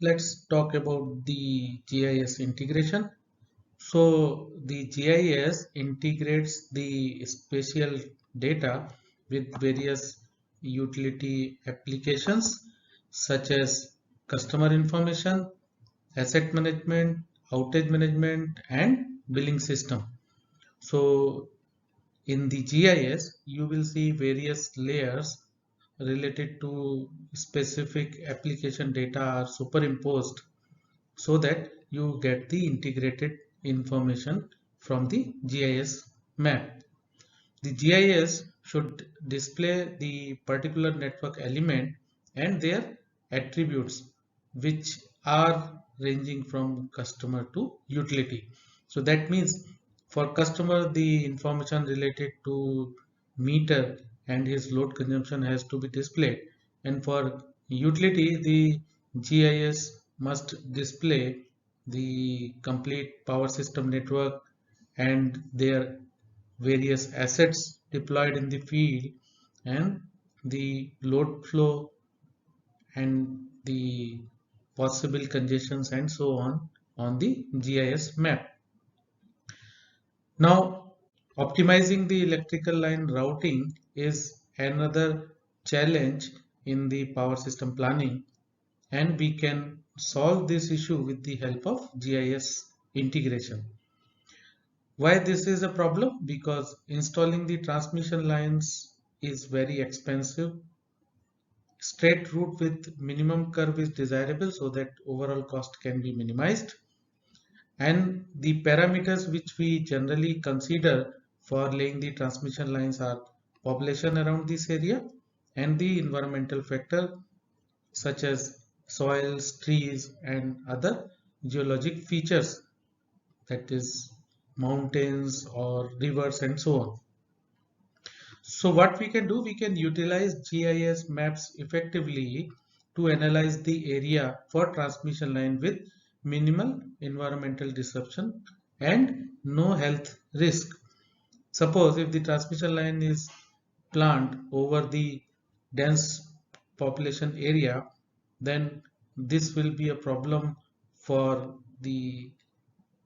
let's talk about the GIS integration. So the GIS integrates the spatial data with various utility applications such as customer information, asset management, outage management, and billing system. So in the GIS, you will see various layers related to specific application data are superimposed so that you get the integrated information from the GIS map. The GIS should display the particular network element and their attributes, which are ranging from customer to utility. So that means for customer, the information related to meter and his load consumption has to be displayed. And for utility, the GIS must display the complete power system network and their various assets deployed in the field and the load flow and the possible congestions and so on the GIS map. Now, optimizing the electrical line routing is another challenge in the power system planning, and we can solve this issue with the help of GIS integration. Why this is a problem? Because installing the transmission lines is very expensive. Straight route with minimum curve is desirable so that overall cost can be minimized. And the parameters which we generally consider for laying the transmission lines are population around this area and the environmental factor such as soils, trees, and other geologic features, that is mountains or rivers and so on. So what we can do, we can utilize GIS maps effectively to analyze the area for transmission line with minimal environmental disruption and no health risk. Suppose if the transmission line is planned over the dense population area, then this will be a problem for the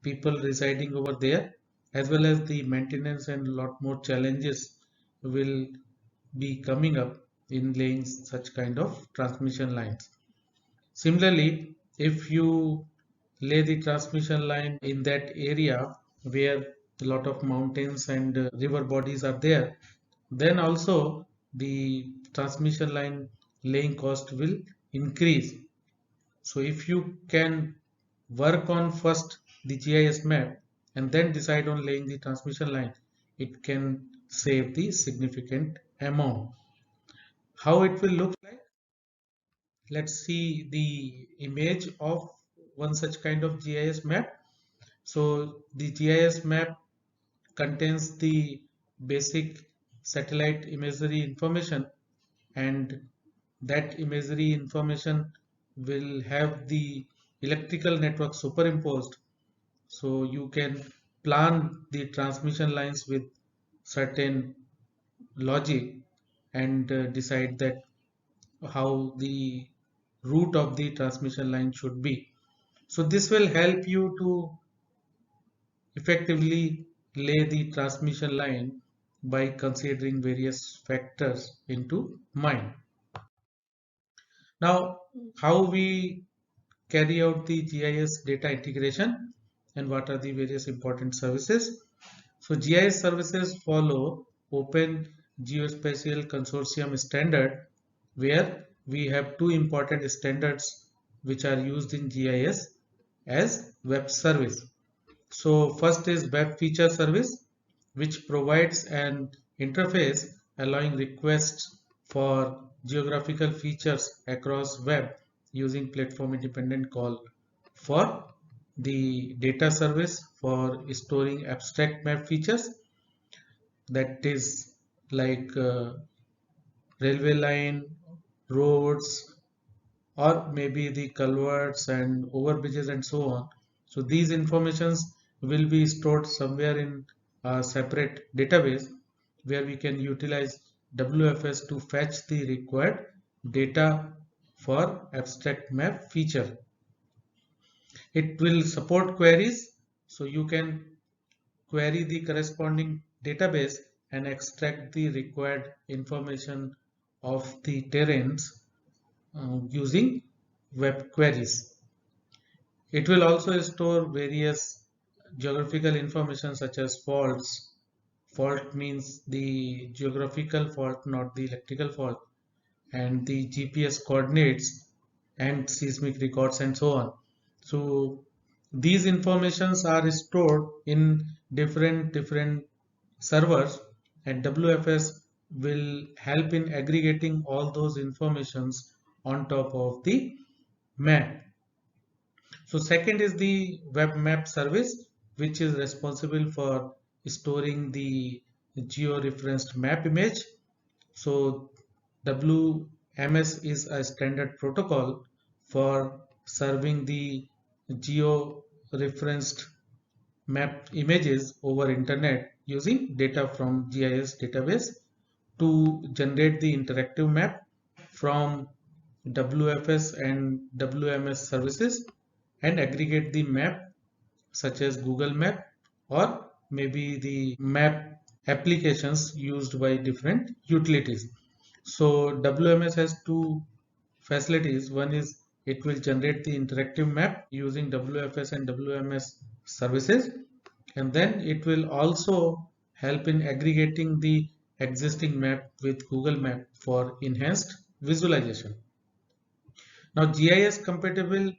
people residing over there, as well as the maintenance and lot more challenges will be coming up in laying such kind of transmission lines. Similarly, if you lay the transmission line in that area where a lot of mountains and river bodies are there, then also the transmission line laying cost will increase. So if you can work on first the GIS map and then decide on laying the transmission line, it can save the significant amount. How it will look like? Let's see the image of one such kind of GIS map. So the GIS map contains the basic satellite imagery information, and that imagery information will have the electrical network superimposed. So you can plan the transmission lines with certain logic and decide that how the route of the transmission line should be. So this will help you to effectively lay the transmission line by considering various factors into mind. Now, how we carry out the GIS data integration and what are the various important services. So GIS services follow Open Geospatial Consortium standard, where we have two important standards which are used in GIS as web service. So first is web feature service, which provides an interface allowing requests for geographical features across web using platform independent call. For the data service for storing abstract map features, that is like railway line, roads, or maybe the culverts and overbridges and so on. So these informations will be stored somewhere in a separate database where we can utilize WFS to fetch the required data for abstract map feature. It will support queries, so you can query the corresponding database and extract the required information of the terrains using web queries. It will also store various geographical information such as faults. Fault means the geographical fault, not the electrical fault, and the GPS coordinates and seismic records and so on. So these informations are stored in different servers, and WFS will help in aggregating all those informations on top of the map. So second is the web map service, which is responsible for storing the geo-referenced map image. So WMS is a standard protocol for serving the geo-referenced map images over internet using data from GIS database to generate the interactive map from WFS and WMS services and aggregate the map such as Google Map or maybe the map applications used by different utilities. So WMS has two facilities. One is it will generate the interactive map using WFS and WMS services, and then it will also help in aggregating the existing map with Google Map for enhanced visualization. Now GIS compatible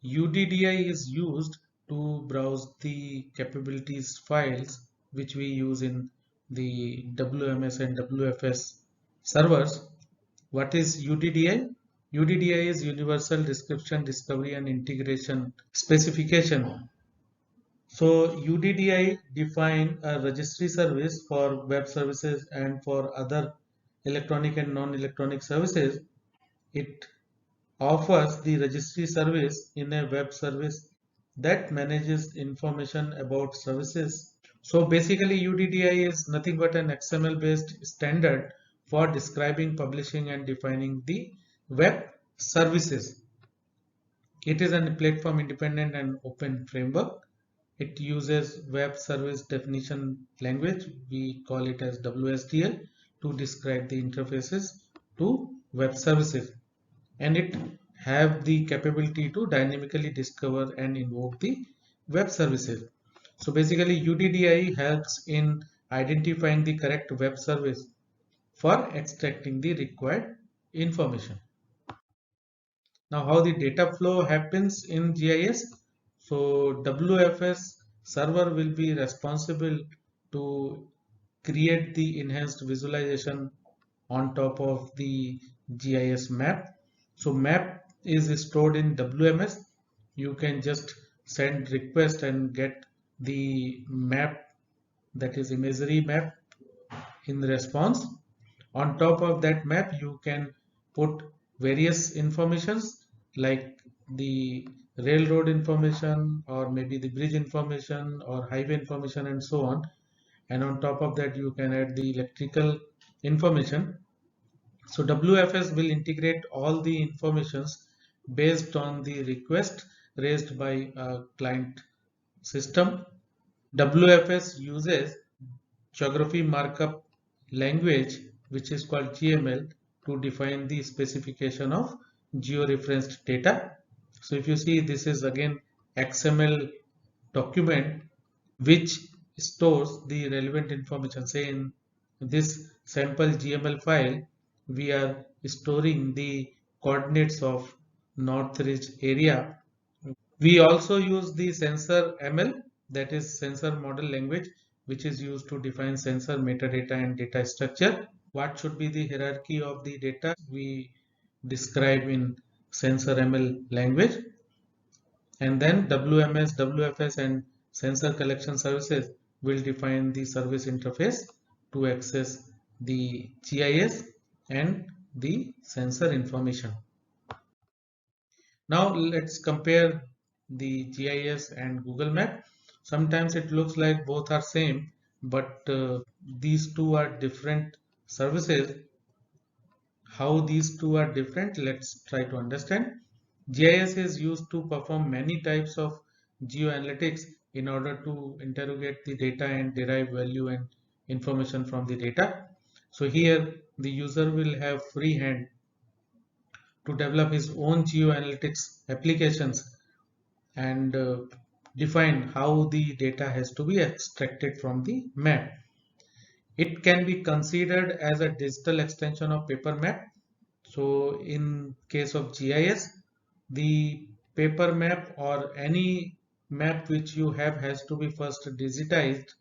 UDDI is used to browse the capabilities files which we use in the WMS and WFS servers. What is UDDI? UDDI is Universal Description, Discovery and Integration Specification. So UDDI define a registry service for web services and for other electronic and non-electronic services. It offers the registry service in a web service that manages information about services. So basically UDDI is nothing but an XML based standard for describing, publishing and defining the web services. It is a platform independent and open framework. It uses web service definition language, we call it as WSDL, to describe the interfaces to web services, and it have the capability to dynamically discover and invoke the web services. So basically UDDI helps in identifying the correct web service for extracting the required information. Now how the data flow happens in GIS. So WFS server will be responsible to create the enhanced visualization on top of the GIS map. So map is stored in WMS. You can just send request and get the map, that is imagery map, in response. On top of that map you can put various informations like the railroad information or maybe the bridge information or highway information and so on, and on top of that you can add the electrical information. So WFS will integrate all the informations based on the request raised by a client system. WFS uses geography markup language, which is called GML, to define the specification of georeferenced data. So if you see, this is again XML document which stores the relevant information. Say in this sample GML file, we are storing the coordinates of Northridge area. We also use the sensor ML, that is sensor model language, which is used to define sensor metadata and data structure. What should be the hierarchy of the data we describe in sensor ML language. And then WMS, WFS and sensor collection services will define the service interface to access the GIS and the sensor information. Now let's compare the GIS and Google Map. Sometimes it looks like both are same, but these two are different services. How these two are different, let's try to understand. GIS is used to perform many types of geoanalytics in order to interrogate the data and derive value and information from the data. So here the user will have free hand to develop his own geoanalytics applications and define how the data has to be extracted from the map. It can be considered as a digital extension of paper map. So in case of GIS, the paper map or any map which you have has to be first digitized.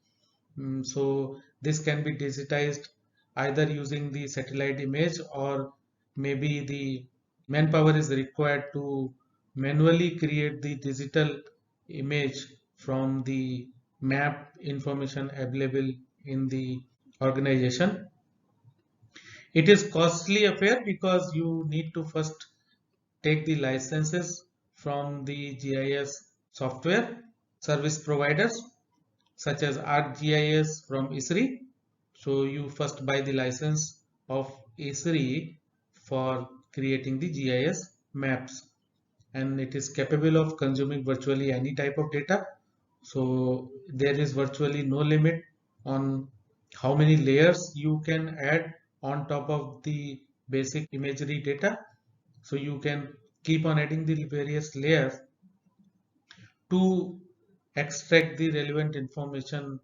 So this can be digitized either using the satellite image, or maybe the manpower is required to manually create the digital image from the map information available in the organization. It is costly affair because you need to first take the licenses from the GIS software service providers such as ArcGIS from Esri. So you first buy the license of Esri for creating the GIS maps, and it is capable of consuming virtually any type of data. So there is virtually no limit on how many layers you can add on top of the basic imagery data. So you can keep on adding the various layers to extract the relevant information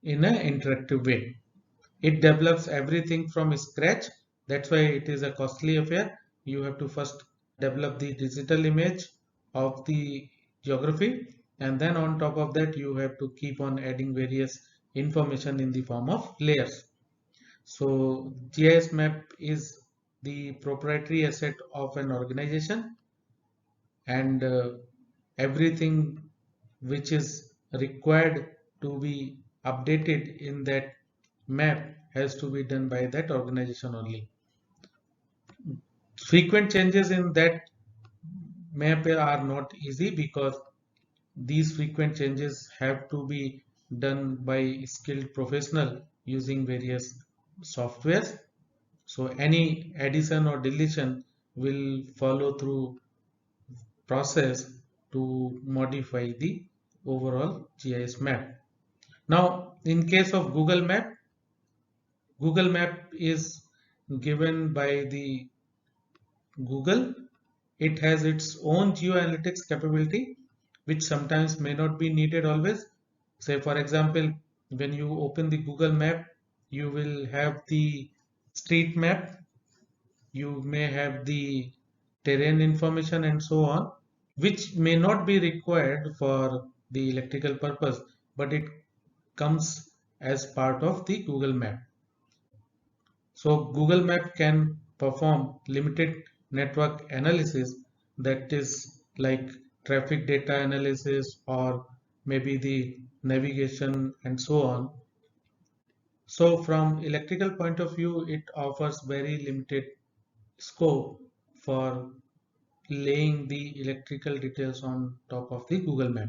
in an interactive way. It develops everything from scratch. That's why it is a costly affair. You have to first develop the digital image of the geography, and then on top of that you have to keep on adding various information in the form of layers. So GIS map is the proprietary asset of an organization, and everything which is required to be updated in that map has to be done by that organization only. Frequent changes in that map are not easy because these frequent changes have to be done by skilled professional using various softwares. So any addition or deletion will follow through process to modify the overall GIS map. Now, in case of Google Map is given by the Google. It has its own geoanalytics capability, which sometimes may not be needed always. Say, for example, when you open the Google Map, you will have the street map, you may have the terrain information and so on, which may not be required for the electrical purpose, but it comes as part of the Google Map. So Google Map can perform limited network analysis, that is like traffic data analysis or maybe the navigation and so on. So from electrical point of view, it offers very limited scope for laying the electrical details on top of the Google Map.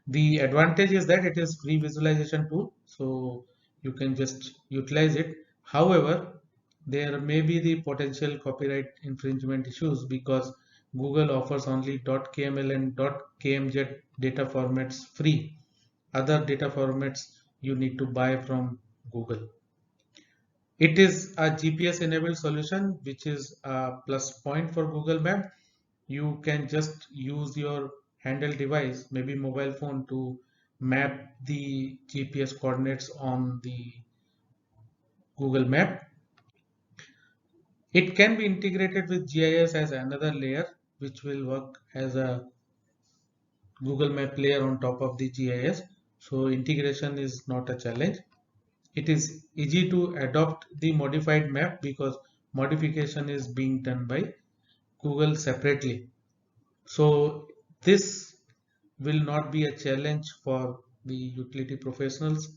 The advantage is that it is free visualization tool, so you can just utilize it. However, there may be the potential copyright infringement issues because Google offers only .kml and .kmz data formats free. Other data formats you need to buy from Google. It is a GPS enabled solution, which is a plus point for Google Map. You can just use your handheld device, maybe mobile phone, to map the GPS coordinates on the Google Map. It can be integrated with GIS as another layer, which will work as a Google Map layer on top of the GIS. So integration is not a challenge. It is easy to adopt the modified map because modification is being done by Google separately. So this will not be a challenge for the utility professionals,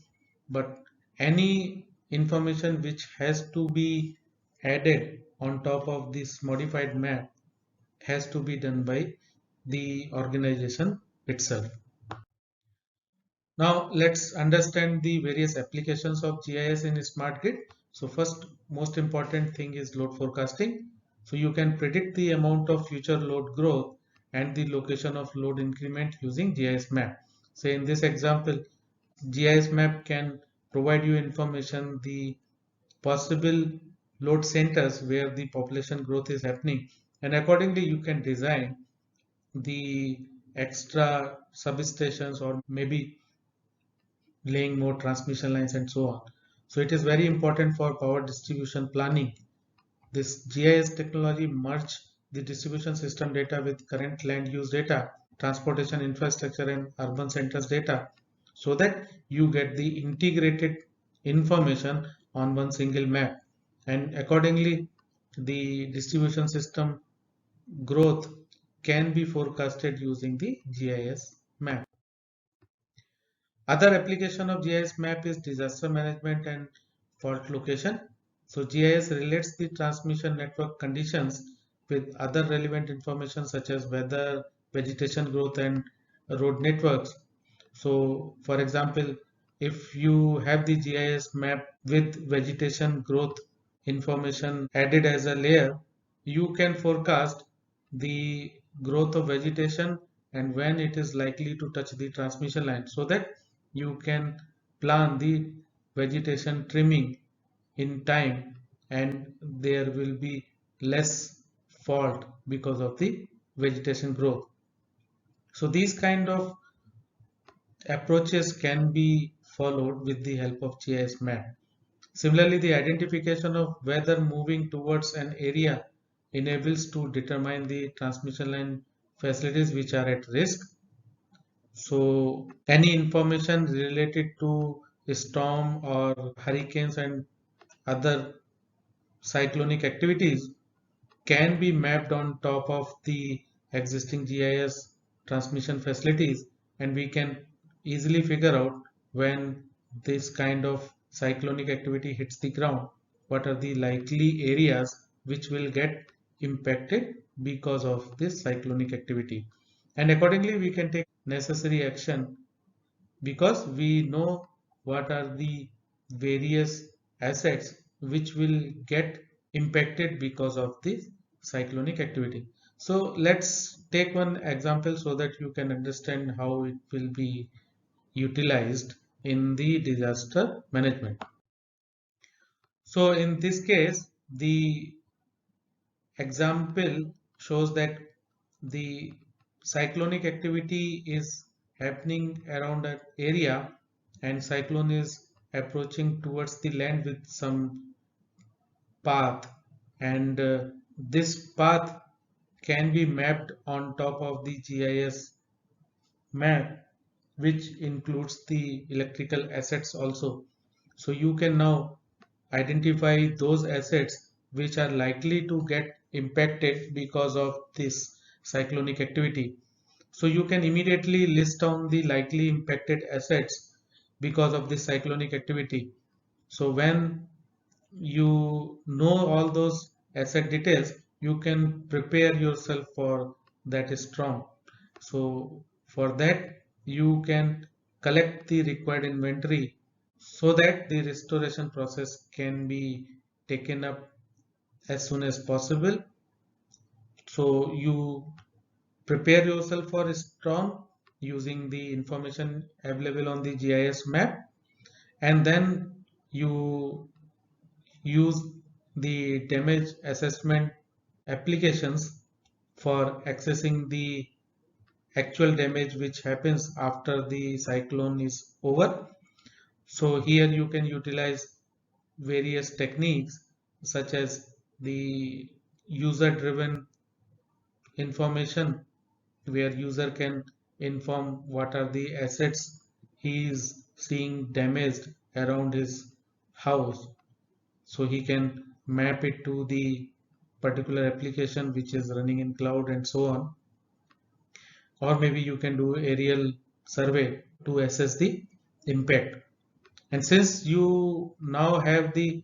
but any information which has to be added on top of this modified map has to be done by the organization itself. Now let's understand the various applications of GIS in smart grid. So first, most important thing is load forecasting. So you can predict the amount of future load growth and the location of load increment using GIS map. So in this example, GIS map can provide you information the possible load centers where the population growth is happening, and accordingly you can design the extra substations or maybe laying more transmission lines and so on. So it is very important for power distribution planning. This GIS technology merge the distribution system data with current land use data, transportation infrastructure and urban centers data, so that you get the integrated information on one single map, and accordingly the distribution system growth can be forecasted using the GIS map. Other application of GIS map is disaster management and fault location. So GIS relates the transmission network conditions with other relevant information such as weather, vegetation growth and road networks. So for example, if you have the GIS map with vegetation growth information added as a layer, you can forecast the growth of vegetation and when it is likely to touch the transmission line, so that you can plan the vegetation trimming in time and there will be less fault because of the vegetation growth. So these kind of approaches can be followed with the help of GIS map. Similarly, the identification of weather moving towards an area enables to determine the transmission line facilities which are at risk. So any information related to a storm or hurricanes and other cyclonic activities can be mapped on top of the existing GIS transmission facilities, and we can easily figure out when this kind of cyclonic activity hits the ground, what are the likely areas which will get impacted because of this cyclonic activity, and accordingly we can take necessary action because we know what are the various assets which will get impacted because of this cyclonic activity. So let's take one example so that you can understand how it will be utilized in the disaster management. So in this case, the example shows that the cyclonic activity is happening around an area and cyclone is approaching towards the land with some path, and this path can be mapped on top of the GIS map which includes the electrical assets also. So you can now identify those assets which are likely to get impacted because of this cyclonic activity. So you can immediately list down the likely impacted assets because of this cyclonic activity. So when you know all those asset details, you can prepare yourself for that storm. So for that, you can collect the required inventory so that the restoration process can be taken up as soon as possible. So you prepare yourself for a storm using the information available on the GIS map, and then you use the damage assessment applications for accessing the actual damage which happens after the cyclone is over. So here you can utilize various techniques such as the user driven information, where user can inform what are the assets he is seeing damaged around his house, so he can map it to the particular application which is running in cloud and so on, or maybe you can do aerial survey to assess the impact. And since you now have the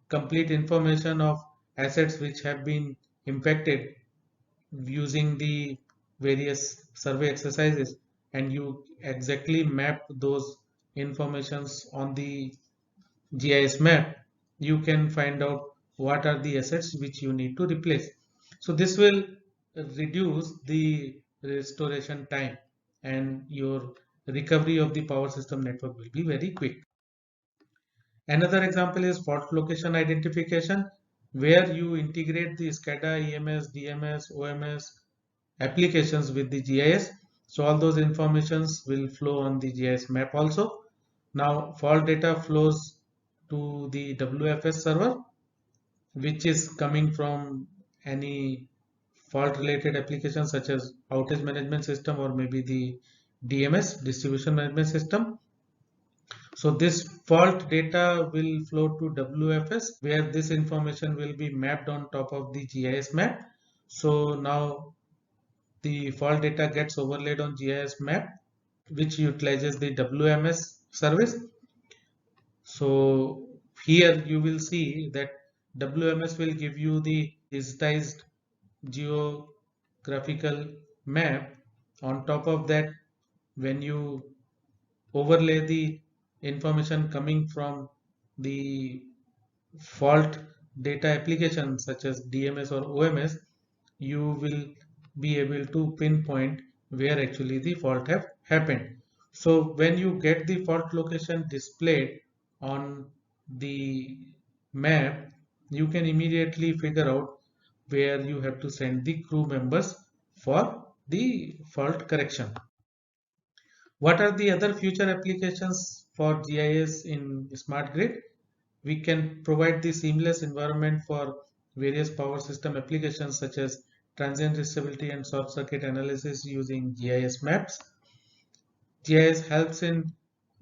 complete information of assets which have been impacted using the various survey exercises, and you exactly map those informations on the GIS map, you can find out what are the assets which you need to replace. So this will reduce the restoration time and your recovery of the power system network will be very quick. Another example is fault location identification, where you integrate the SCADA, EMS, DMS, OMS applications with the GIS. So all those informations will flow on the GIS map also. Now fault data flows to the WFS server, which is coming from any fault related applications such as outage management system or maybe the DMS, distribution management system. So this fault data will flow to WFS, where this information will be mapped on top of the GIS map. So now the fault data gets overlaid on GIS map, which utilizes the WMS service. So here you will see that WMS will give you the digitized geographical map. On top of that, when you overlay the information coming from the fault data application such as DMS or OMS, you will be able to pinpoint where actually the fault have happened. So when you get the fault location displayed on the map, you can immediately figure out where you have to send the crew members for the fault correction. What are the other future applications for GIS in smart grid? We can provide the seamless environment for various power system applications such as transient stability and short circuit analysis using GIS maps. GIS helps in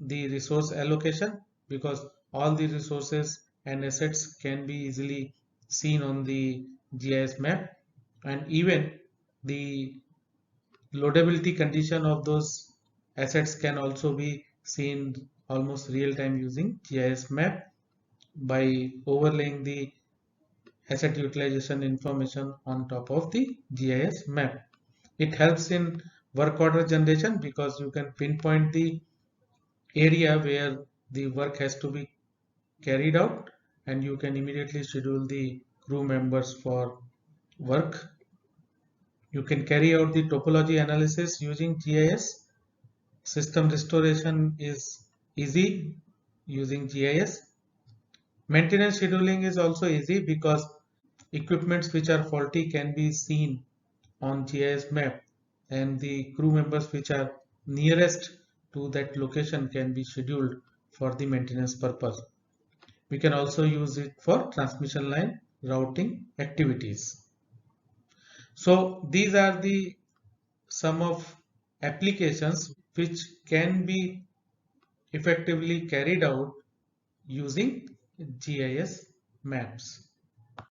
the resource allocation because all the resources and assets can be easily seen on the GIS map, and even the loadability condition of those assets can also be seen almost real time using GIS map by overlaying the asset utilization information on top of the GIS map. It helps in work order generation because you can pinpoint the area where the work has to be carried out and you can immediately schedule the crew members for work. You can carry out the topology analysis using GIS. System restoration is easy using GIS. Maintenance scheduling is also easy because equipments which are faulty can be seen on GIS map and the crew members which are nearest to that location can be scheduled for the maintenance purpose. We can also use it for transmission line routing activities. So these are the some of applications which can be effectively carried out using GIS maps.